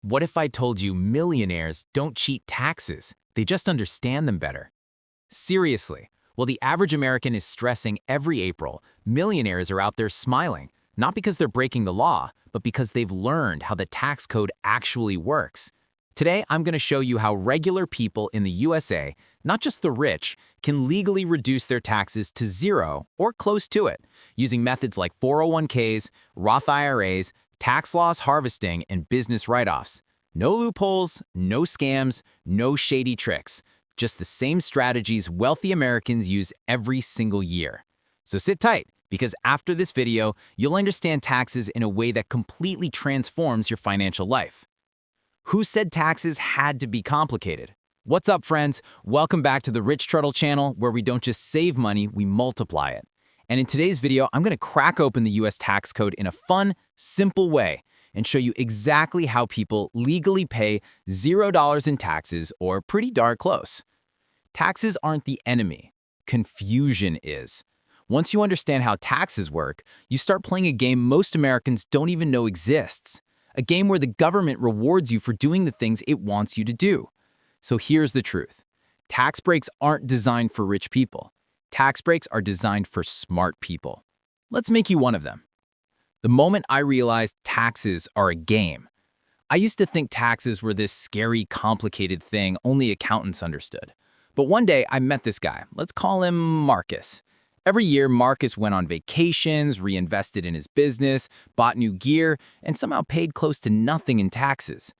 What if I told you millionaires don't cheat taxes? They just understand them better. Seriously, while the average American is stressing every April, millionaires are out there smiling, not because they're breaking the law, but because they've learned how the tax code actually works. Today, I'm going to show you how regular people in the USA, not just the rich, can legally reduce their taxes to zero or close to it, using methods like 401ks, Roth IRAs, tax loss harvesting, and business write-offs. No loopholes, no scams, no shady tricks. Just the same strategies wealthy Americans use every single year. So sit tight, because after this video, you'll understand taxes in a way that completely transforms your financial life. Who said taxes had to be complicated? What's up, friends? Welcome back to the Rich Turtle channel, where we don't just save money, we multiply it. And in today's video, I'm going to crack open the US tax code in a fun, simple way and show you exactly how people legally pay $0 in taxes, or pretty darn close. Taxes aren't the enemy. Confusion is. Once you understand how taxes work, you start playing a game most Americans don't even know exists. A game where the government rewards you for doing the things it wants you to do. So here's the truth. Tax breaks aren't designed for rich people. Tax breaks are designed for smart people. Let's make you one of them. The moment I realized taxes are a game, I used to think taxes were this scary, complicated thing only accountants understood. But one day I met this guy. Let's call him Marcus. Every year, Marcus went on vacations, reinvested in his business, bought new gear, and somehow paid close to nothing in taxes.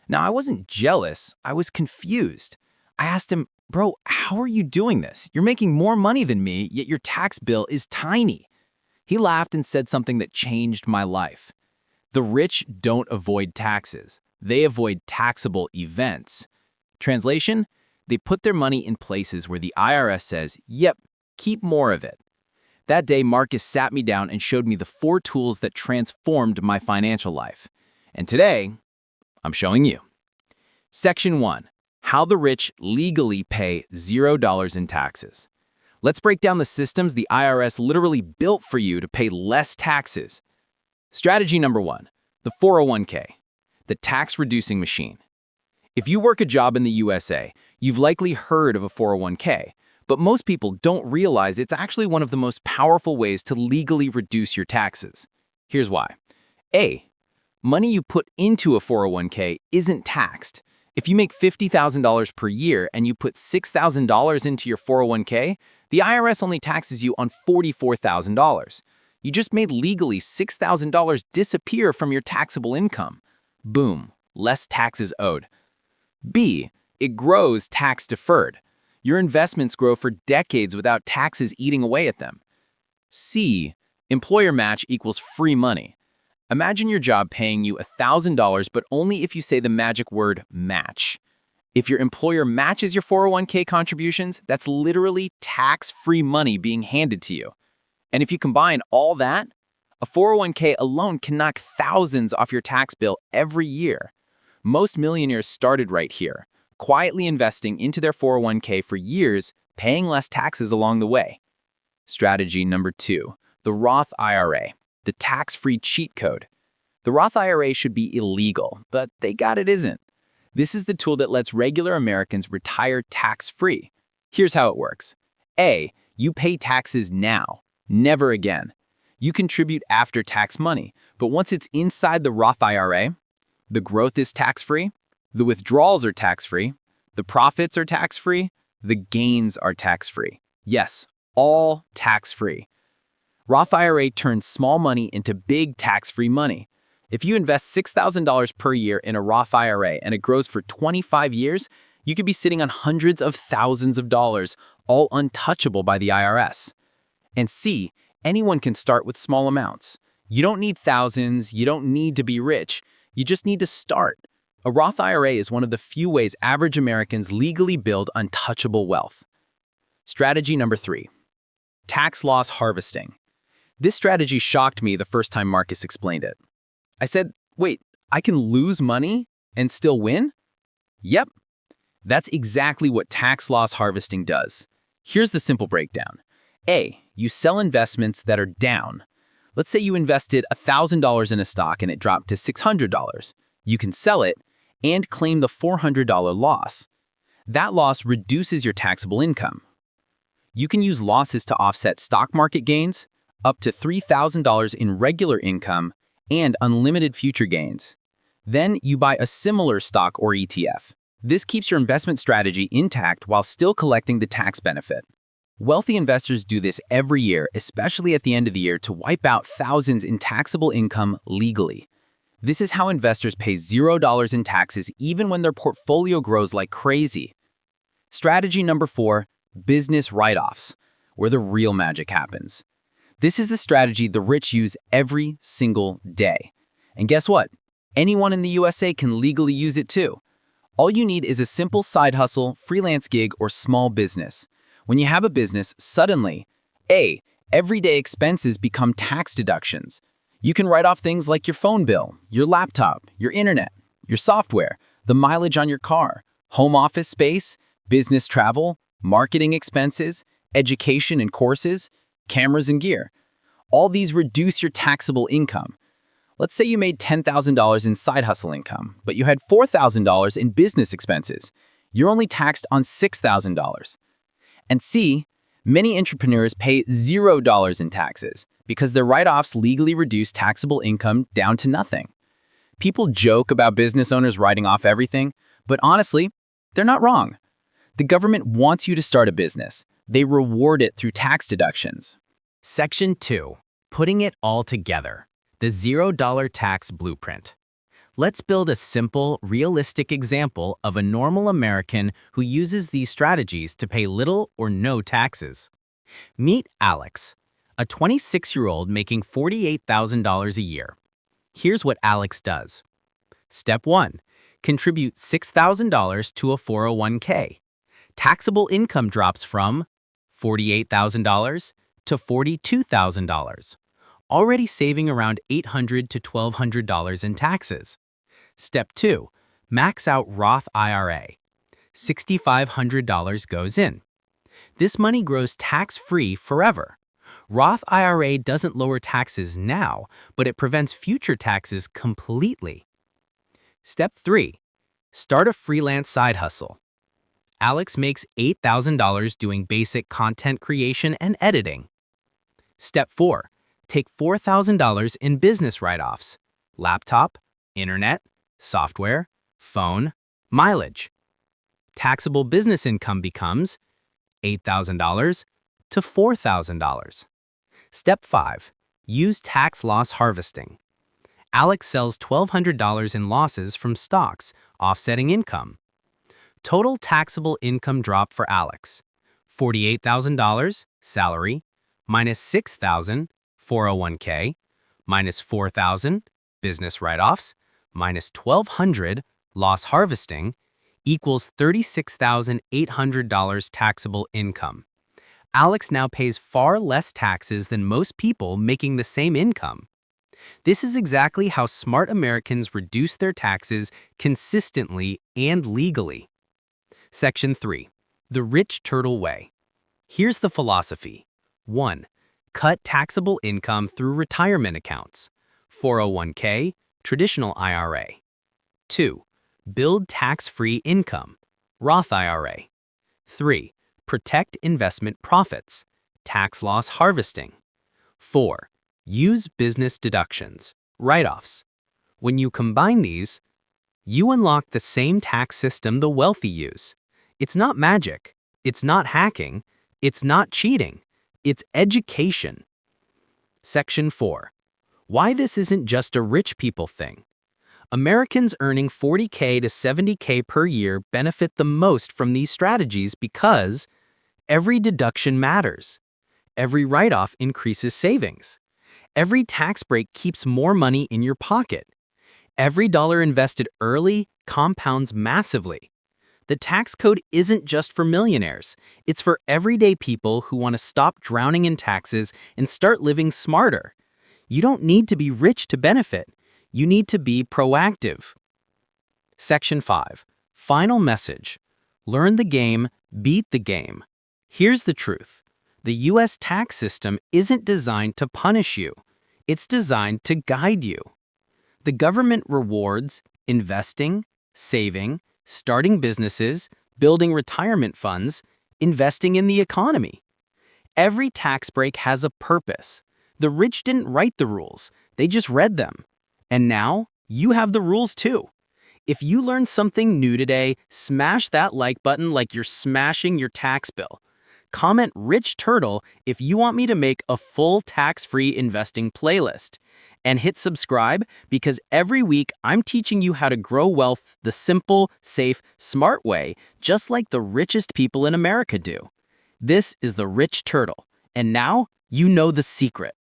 Now, I wasn't jealous, I was confused. I asked him, "Bro, how are you doing this? You're making more money than me, yet your tax bill is tiny." He laughed and said something that changed my life. The rich don't avoid taxes. They avoid taxable events. Translation? They put their money in places where the IRS says, "Yep, keep more of it." That day, Marcus sat me down and showed me the 4 tools that transformed my financial life. And today, I'm showing you. Section 1. How the rich legally pay $0 in taxes. Let's break down the systems the IRS literally built for you to pay less taxes. Strategy number 1. The 401k, the tax-reducing machine. If you work a job in the USA, you've likely heard of a 401k, but most people don't realize it's actually one of the most powerful ways to legally reduce your taxes. Here's why. A. Money you put into a 401k isn't taxed. If you make $50,000 per year and you put $6,000 into your 401k, the IRS only taxes you on $44,000. You just made legally $6,000 disappear from your taxable income. Boom, less taxes owed. B. It grows tax deferred. Your investments grow for decades without taxes eating away at them. C. Employer match equals free money. Imagine your job paying you $1,000, but only if you say the magic word match. If your employer matches your 401k contributions, that's literally tax-free money being handed to you. And if you combine all that, a 401k alone can knock thousands off your tax bill every year. Most millionaires started right here, quietly investing into their 401k for years, paying less taxes along the way. Strategy number 2, the Roth IRA. The tax-free cheat code. The Roth IRA should be illegal, but they got it isn't. This is the tool that lets regular Americans retire tax-free. Here's how it works. A. You pay taxes now, never again. You contribute after-tax money, but once it's inside the Roth IRA, the growth is tax-free, the withdrawals are tax-free, the profits are tax-free, the gains are tax-free. Yes, all tax-free. Roth IRA turns small money into big tax-free money. If you invest $6,000 per year in a Roth IRA and it grows for 25 years, you could be sitting on hundreds of thousands of dollars, all untouchable by the IRS. And C, anyone can start with small amounts. You don't need thousands, you don't need to be rich, you just need to start. A Roth IRA is one of the few ways average Americans legally build untouchable wealth. Strategy number 3, tax loss harvesting. This strategy shocked me the first time Marcus explained it. I said, wait, I can lose money and still win? Yep. That's exactly what tax loss harvesting does. Here's the simple breakdown. A. You sell investments that are down. Let's say you invested $1,000 in a stock and it dropped to $600. You can sell it and claim the $400 loss. That loss reduces your taxable income. You can use losses to offset stock market gains, up to $3,000 in regular income, and unlimited future gains. Then you buy a similar stock or ETF. This keeps your investment strategy intact while still collecting the tax benefit. Wealthy investors do this every year, especially at the end of the year, to wipe out thousands in taxable income legally. This is how investors pay $0 in taxes even when their portfolio grows like crazy. Strategy number 4, business write-offs, where the real magic happens. This is the strategy the rich use every single day. And guess what? Anyone in the USA can legally use it too. All you need is a simple side hustle, freelance gig, or small business. When you have a business, suddenly, A, everyday expenses become tax deductions. You can write off things like your phone bill, your laptop, your internet, your software, the mileage on your car, home office space, business travel, marketing expenses, education and courses, cameras and gear. All these reduce your taxable income. Let's say you made $10,000 in side hustle income, but you had $4,000 in business expenses. You're only taxed on $6,000. And C, many entrepreneurs pay $0 in taxes because their write-offs legally reduce taxable income down to nothing. People joke about business owners writing off everything, but honestly, they're not wrong. The government wants you to start a business. They reward it through tax deductions. Section 2. Putting it all together. The $0 tax blueprint. Let's build a simple, realistic example of a normal American who uses these strategies to pay little or no taxes. Meet Alex, a 26-year-old making $48,000 a year. Here's what Alex does. Step 1. Contribute $6,000 to a 401k. Taxable income drops from $48,000 to $42,000, already saving around $800 to $1,200 in taxes. Step 2. Max out Roth IRA. $6,500 goes in. This money grows tax-free forever. Roth IRA doesn't lower taxes now, but it prevents future taxes completely. Step 3. Start a freelance side hustle. Alex makes $8,000 doing basic content creation and editing. Step 4. Take $4,000 in business write-offs: laptop, internet, software, phone, mileage. Taxable business income becomes $8,000 to $4,000. Step 5. Use tax loss harvesting. Alex sells $1,200 in losses from stocks, offsetting income. Total taxable income drop for Alex: $48,000 salary, minus $6,000 401k, minus $4,000 business write-offs, minus $1,200 loss harvesting, equals $36,800 taxable income. Alex now pays far less taxes than most people making the same income. This is exactly how smart Americans reduce their taxes consistently and legally. Section 3. The Rich Turtle Way. Here's the philosophy. 1. Cut taxable income through retirement accounts: 401k, traditional IRA. 2. Build tax-free income: Roth IRA. 3. Protect investment profits: tax loss harvesting. 4. Use business deductions: write-offs. When you combine these, you unlock the same tax system the wealthy use. It's not magic. It's not hacking. It's not cheating. It's education. Section 4. Why this isn't just a rich people thing. Americans earning $40K to $70K per year benefit the most from these strategies because every deduction matters. Every write-off increases savings. Every tax break keeps more money in your pocket. Every dollar invested early compounds massively. The tax code isn't just for millionaires. It's for everyday people who want to stop drowning in taxes and start living smarter. You don't need to be rich to benefit. You need to be proactive. Section 5. Final message. Learn the game, beat the game. Here's the truth. The U.S. tax system isn't designed to punish you. It's designed to guide you. The government rewards investing, saving, starting businesses, building retirement funds, investing in the economy. Every tax break has a purpose. The rich didn't write the rules, they just read them. And now, you have the rules too. If you learned something new today, smash that like button like you're smashing your tax bill. Comment Rich Turtle if you want me to make a full tax-free investing playlist. And hit subscribe because every week I'm teaching you how to grow wealth the simple, safe, smart way, just like the richest people in America do. This is the Rich Turtle, and now you know the secret.